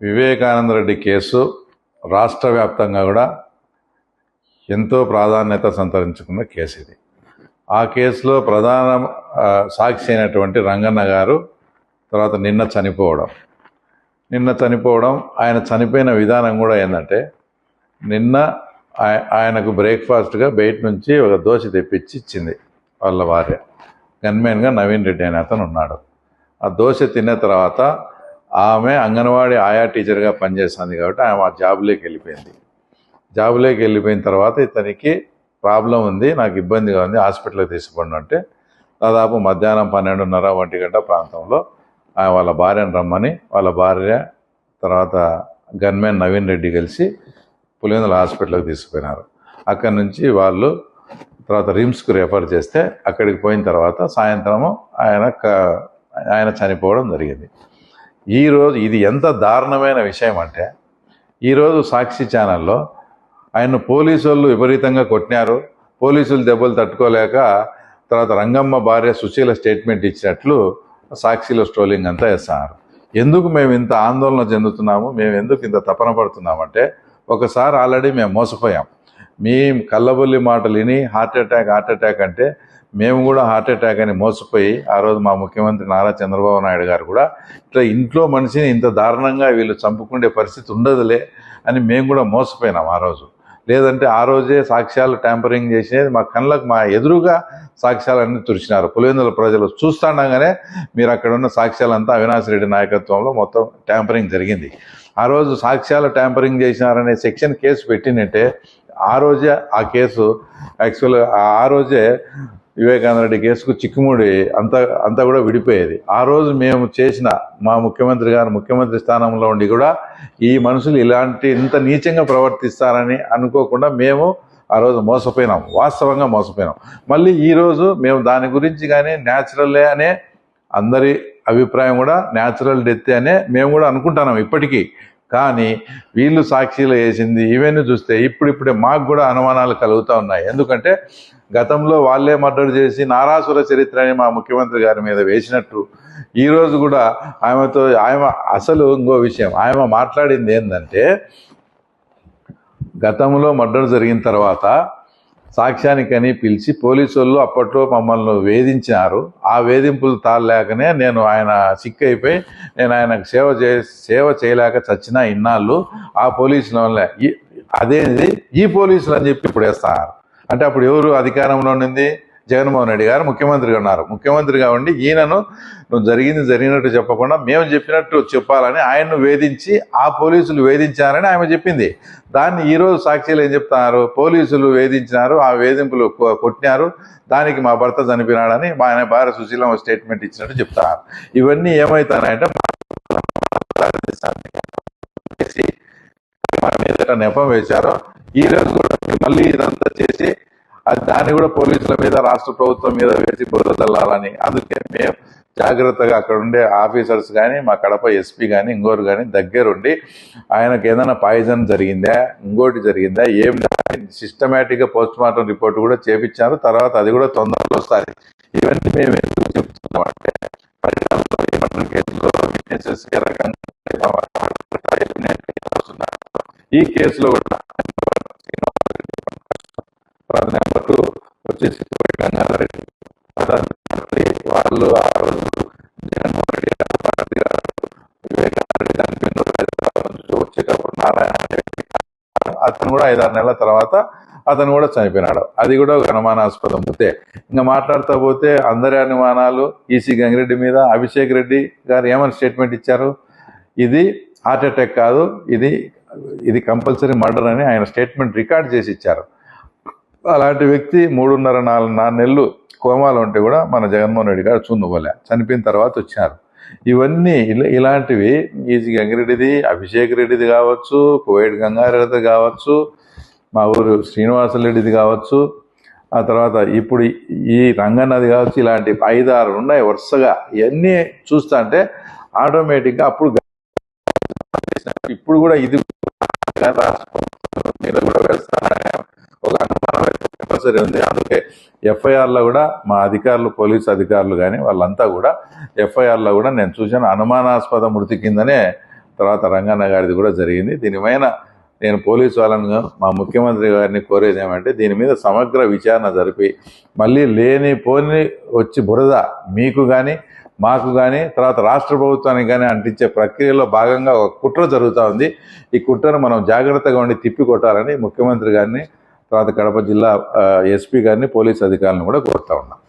Vivekananda Reddy case రాష్ట్ర వ్యాప్తంగా కూడా ఎంతో ప్రాధాన్యత సంతరించుకున్న కేసు ఇది. ఆ కేసులో ప్రధాన సాక్షి అయినటువంటి రంగన్న గారు తర్వాత నిన్న చనిపోవడం ఆయన చనిపోయిన విధానం కూడా ఏంటంటే, నిన్న ఆయనకు బ్రేక్ఫాస్ట్గా బయట నుంచి ఒక దోశ తెప్పించి ఇచ్చింది వాళ్ళ భార్య. గన్మెన్గా నవీన్ రెడ్డి అనే అతను ఉన్నాడు. ఆ దోశ తిన్న తర్వాత ఆమె అంగన్వాడీ ఆయా టీచర్గా పనిచేస్తుంది కాబట్టి ఆమె ఆ జాబ్లోకి వెళ్ళిపోయిన తర్వాత ఇతనికి ప్రాబ్లం ఉంది, నాకు ఇబ్బందిగా ఉంది, హాస్పిటల్కి తీసుకుపోండి అంటే దాదాపు మధ్యాహ్నం 12:30 1 గంట ప్రాంతంలో వాళ్ళ భార్యను రమ్మని వాళ్ళ భార్య తర్వాత గన్మెన్ నవీన్ రెడ్డి కలిసి పులివెందుల హాస్పిటల్కి తీసుకుపోయినారు. అక్కడి నుంచి వాళ్ళు తర్వాత రిమ్స్కు రెఫర్ చేస్తే అక్కడికి పోయిన తర్వాత సాయంత్రము ఆయన చనిపోవడం జరిగింది. ఈరోజు ఇది ఎంత దారుణమైన విషయం అంటే, ఈరోజు సాక్షి ఛానల్లో ఆయన పోలీసు వాళ్ళు విపరీతంగా కొట్టినారు, పోలీసులు దెబ్బలు తట్టుకోలేక తర్వాత రంగమ్మ భార్య సుశీల స్టేట్మెంట్ ఇచ్చినట్లు సాక్షిలో స్ట్రోలింగ్ అంతా వేస్తున్నారు. ఎందుకు మేము ఇంత ఆందోళన చెందుతున్నాము, మేము ఎందుకు ఇంత తపన పడుతున్నామంటే, ఒకసారి ఆల్రెడీ మేము మోసపోయాం. మీ కళ్ళబొల్లి మాటలు విని హార్ట్ అటాక్ అంటే మేము కూడా హార్ట్ అటాక్ అని మోసపోయి ఆ రోజు మా ముఖ్యమంత్రి నారా చంద్రబాబు నాయుడు గారు కూడా ఇట్లా ఇంట్లో మనిషిని ఇంత దారుణంగా వీళ్ళు చంపుకునే పరిస్థితి ఉండదులే అని మేము కూడా మోసపోయినాం ఆ రోజు. లేదంటే ఆ రోజే సాక్ష్యాలు ట్యాంపరింగ్ చేసేది మా కళ్ళకు మా ఎదురుగా సాక్ష్యాలన్నీ తుడిచినారు. పులివెందుల ప్రజలు చూస్తుండగానే మీరు అక్కడ ఉన్న సాక్ష్యాలంతా అవినాష్ రెడ్డి నాయకత్వంలో మొత్తం ట్యాంపరింగ్ జరిగింది. ఆ రోజు సాక్ష్యాలు ట్యాంపరింగ్ చేసినారనే సెక్షన్ కేసు పెట్టినట్టే ఆ రోజే ఆ కేసు యాక్చువల్గా ఆ రోజే వివేకానంద రెడ్డి కేసుకు చిక్కుముడి అంతా కూడా విడిపోయేది. ఆ రోజు మేము చేసిన మా ముఖ్యమంత్రి గారు ముఖ్యమంత్రి స్థానంలో ఉండి కూడా ఈ మనుషులు ఇంత నీచంగా ప్రవర్తిస్తారని అనుకోకుండా మేము ఆ రోజు మోసపోయినాం, వాస్తవంగా మోసపోయినాం. మళ్ళీ ఈరోజు మేము దాని గురించి కానీ న్యాచురల్లే అనే అందరి అభిప్రాయం కూడా న్యాచురల్ డెత్ అనే మేము కూడా అనుకుంటున్నాం ఇప్పటికీ. కానీ వీళ్ళు సాక్షిలో వేసింది ఇవన్నీ చూస్తే ఇప్పుడిప్పుడే మాకు కూడా అనుమానాలు కలుగుతూ ఉన్నాయి. ఎందుకంటే గతంలో వాళ్ళే మర్డర్ చేసి నారాసుర చరిత్ర అని మా ముఖ్యమంత్రి గారి మీద వేసినట్టు ఈరోజు కూడా ఆమె అసలు ఇంకో విషయం ఆమె మాట్లాడింది ఏంటంటే, గతంలో మర్డర్ జరిగిన తర్వాత సాక్ష్యానికని పిలిచి పోలీసు వాళ్ళు అప్పట్లో మమ్మల్ని వేధించినారు. ఆ వేధింపులు తాళలేకనే ఆయన సిక్ అయిపోయి నేను ఆయనకు సేవ చేయలేక చచ్చినా ఇన్నాళ్ళు ఆ పోలీసుల వల్ల అదేంది ఈ పోలీసులు అని చెప్పి ఇప్పుడు వేస్తున్నారు. అంటే అప్పుడు ఎవరు అధికారంలో ఉండింది? జగన్మోహన్ రెడ్డి గారు ముఖ్యమంత్రిగా ఉన్నారు. ముఖ్యమంత్రిగా ఉండి ఈయనను నువ్వు జరిగినట్టు చెప్పకుండా మేము చెప్పినట్టు చెప్పాలని ఆయన్ను వేధించి ఆ పోలీసులు వేధించారని ఆమె చెప్పింది. దాన్ని ఈరోజు సాక్షిలు ఏం చెప్తున్నారు? పోలీసులు వేధించినారు, ఆ వేధింపులు కొట్టినారు, దానికి మా భర్త చనిపోయినాడని ఆయన భార్య సుశీలమ్మ స్టేట్మెంట్ ఇచ్చినట్టు చెప్తున్నారు. ఇవన్నీ ఏమవుతాయంటే నెపం వేశారో ఈరోజు కూడా మళ్ళీ ఇదంతా చేసి దాన్ని కూడా పోలీసుల మీద రాష్ట్ర ప్రభుత్వం మీద వేసి బురద చల్లాలని. అందుకే మేము జాగ్రత్తగా అక్కడ ఉండే ఆఫీసర్స్ కానీ మా కడప ఎస్పీ కానీ ఇంకోరు కానీ దగ్గరుండి ఆయనకు ఏదైనా పాయిజన్ జరిగిందా ఇంకోటి జరిగిందా ఏం సిస్టమేటిక్గా పోస్ట్ మార్టం రిపోర్ట్ కూడా చేపించారు. తర్వాత అది కూడా తొందరలో వస్తాయి. ఇవన్నీ మేము ఎందుకు చెప్తున్నామంటే కేసులో ఈ కేసులో కూడా నెంబర్ 2 వచ్చేసి వాళ్ళు ఆ రోజు జగన్మోహన్ రెడ్డి వచ్చేటప్పుడు నారాయణ అతను కూడా 5-6 నెలల తర్వాత అతను కూడా చనిపోయినాడు. అది కూడా ఒక అనుమానాస్పదం. పోతే ఇంకా మాట్లాడుతూ పోతే అందరి అనుమానాలు ఈసీ గంగిరెడ్డి మీద. అభిషేక్ రెడ్డి గారు ఏమని స్టేట్మెంట్ ఇచ్చారు? ఇది హార్ట్ అటాక్ కాదు, ఇది కంపల్సరీ మర్డర్ అని ఆయన స్టేట్మెంట్ రికార్డ్ చేసి ఇచ్చారు. అలాంటి వ్యక్తి 3.5-4 నెలలు కోమాలో ఉంటే కూడా మన జగన్మోహన్ రెడ్డి గారు చూడలే, చనిపోయిన తర్వాత వచ్చారు. ఇవన్నీ ఇలాంటివి ఈజీ గంగిరెడ్డిది, అభిషేక్ రెడ్డిది కావచ్చు, కోవిడ్ గంగారెడ్డిది కావచ్చు, మా ఊరు శ్రీనివాసరెడ్డిది కావచ్చు, ఆ తర్వాత ఇప్పుడు ఈ రంగన్నది కావచ్చు, ఇలాంటి 5-6 ఉన్నాయి వరుసగా. ఇవన్నీ చూస్తా అంటే ఆటోమేటిక్గా ఇప్పుడు కూడా ఇది మీద కూడా వేస్తారనే ఒక అనుమానం కంపల్సరీ ఉంది. అందుకే ఎఫ్ఐఆర్లో కూడా మా అధికారులు, పోలీసు అధికారులు కానీ వాళ్ళంతా కూడా ఎఫ్ఐఆర్లో కూడా నేను చూశాను అనుమానాస్పద మృతి కిందనే తర్వాత రంగన్న గారిది కూడా జరిగింది. దీనిపైన నేను పోలీసు వాళ్ళను మా ముఖ్యమంత్రి గారిని కోరేది ఏమంటే దీని మీద సమగ్ర విచారణ జరిపి మళ్ళీ లేనిపోని వచ్చి బురద మీకు కానీ మాకు కానీ తర్వాత రాష్ట్ర ప్రభుత్వానికి కానీ అంటించే ప్రక్రియలో భాగంగా ఒక కుట్ర జరుగుతూ ఉంది. ఈ కుట్రను మనం జాగ్రత్తగా ఉండి తిప్పికొట్టాలని ముఖ్యమంత్రి గారిని తర్వాత కడప జిల్లా ఎస్పీ గారిని పోలీసు అధికారులను కూడా కోరుతా ఉన్నాం.